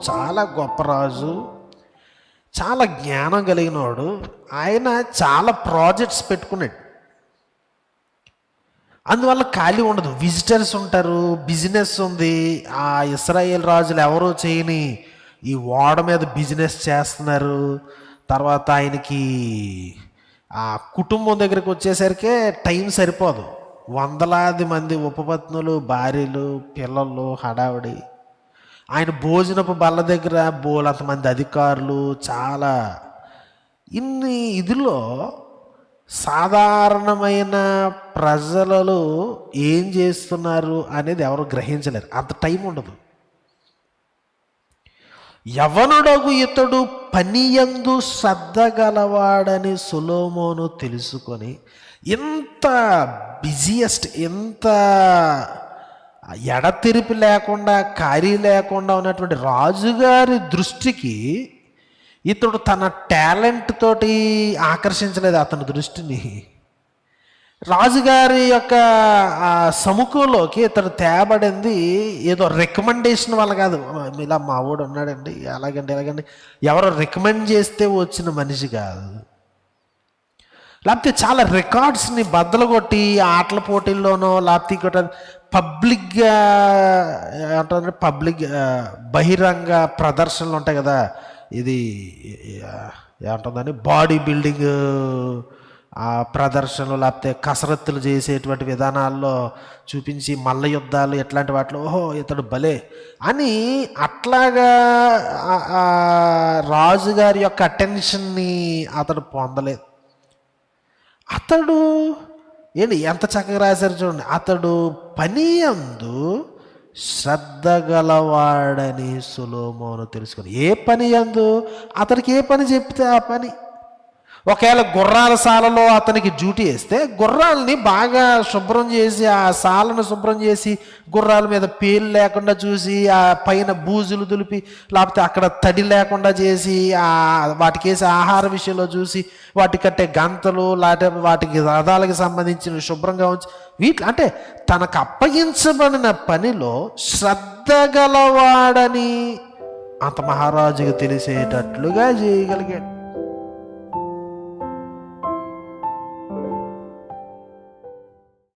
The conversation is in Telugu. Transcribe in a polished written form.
చాలా గొప్ప రాజు, చాలా జ్ఞానం కలిగినవాడు. ఆయన చాలా ప్రాజెక్ట్స్ పెట్టుకున్నాడు. అందువల్ల ఖాళీ ఉండదు, విజిటర్స్ ఉంటారు, బిజినెస్ ఉంది. ఆ ఇశ్రాయేల్ రాజులు ఎవరో చేయని ఈ ఓడ మీద బిజినెస్ చేస్తున్నారు. తర్వాత ఆయనకి ఆ కుటుంబం దగ్గరికి వచ్చేసరికి టైం సరిపోదు. వందలాది మంది ఉపపత్నులు, భార్యలు, పిల్లలు, హడావిడి. ఆయన భోజనపు బల్ల దగ్గర బోలంతమంది అధికారులు, చాలా ఇన్ని ఇదిలో సాధారణమైన ప్రజలలో ఏం చేస్తున్నారు అనేది ఎవరు గ్రహించలేరు. అంత టైం ఉండదు. యవనుడగు ఇతడు పనియందు శ్రద్ధ గలవాడని సొలొమోను తెలుసుకొని, ఇంత బిజియెస్ట్, ఇంత ఎడతెరిపి లేకుండా, ఖాళీ లేకుండా ఉన్నటువంటి రాజుగారి దృష్టికి ఇతడు తన టాలెంట్ తోటి ఆకర్షించలేదు అతని దృష్టిని. రాజుగారి యొక్క సముఖంలోకి ఇతడు తేబడింది ఏదో రికమెండేషన్ వల్ల కాదు. ఇలా మా వాడు ఉన్నాడండి, అలాగండి ఇలాగండి ఎవరో రికమెండ్ చేస్తే వచ్చిన మనిషి కాదు. లేకపోతే చాలా రికార్డ్స్ని బద్దలు కొట్టి ఆటల పోటీల్లోనో, లేకపోతే పబ్లిక్గా ఏమంటారు, పబ్లిక్ బహిరంగ ప్రదర్శనలు ఉంటాయి కదా, ఇది ఏమంటుందని బాడీ బిల్డింగ్ ఆ ప్రదర్శనలు, లేకపోతే కసరత్తులు చేసేటువంటి విధానాల్లో చూపించి మల్ల యుద్ధాలు ఇట్లాంటి వాటిలో ఓహో ఇతడు భలే అని అట్లాగా రాజుగారి యొక్క అటెన్షన్ని అతడు పొందలేదు. అతడు ఎంత చక్కగా రాశారు చూడండి. అతడు పని యందు శ్రద్ధ గలవాడని సొలొమోను తెలుసుకొని. ఏ పని యందు అతనికి ఏ పని చెప్తే ఆ పని. ఒకవేళ గుర్రాల సాలలో అతనికి డ్యూటీ వేస్తే గుర్రాలని బాగా శుభ్రం చేసి, ఆ సాలను శుభ్రం చేసి, గుర్రాల మీద పేలు లేకుండా చూసి, ఆ పైన బూజులు దులిపి, లేకపోతే అక్కడ తడి లేకుండా చేసి, వాటికి వేసే ఆహార విషయంలో చూసి, వాటి కట్టే గంతలు, లేకపోతే వాటికి రథాలకు సంబంధించిన శుభ్రంగా ఉంచి, వీటి అంటే తనకు అప్పగించబడిన పనిలో శ్రద్ధ గలవాడని అంత మహారాజుకు తెలిసేటట్లుగా చేయగలిగాడు.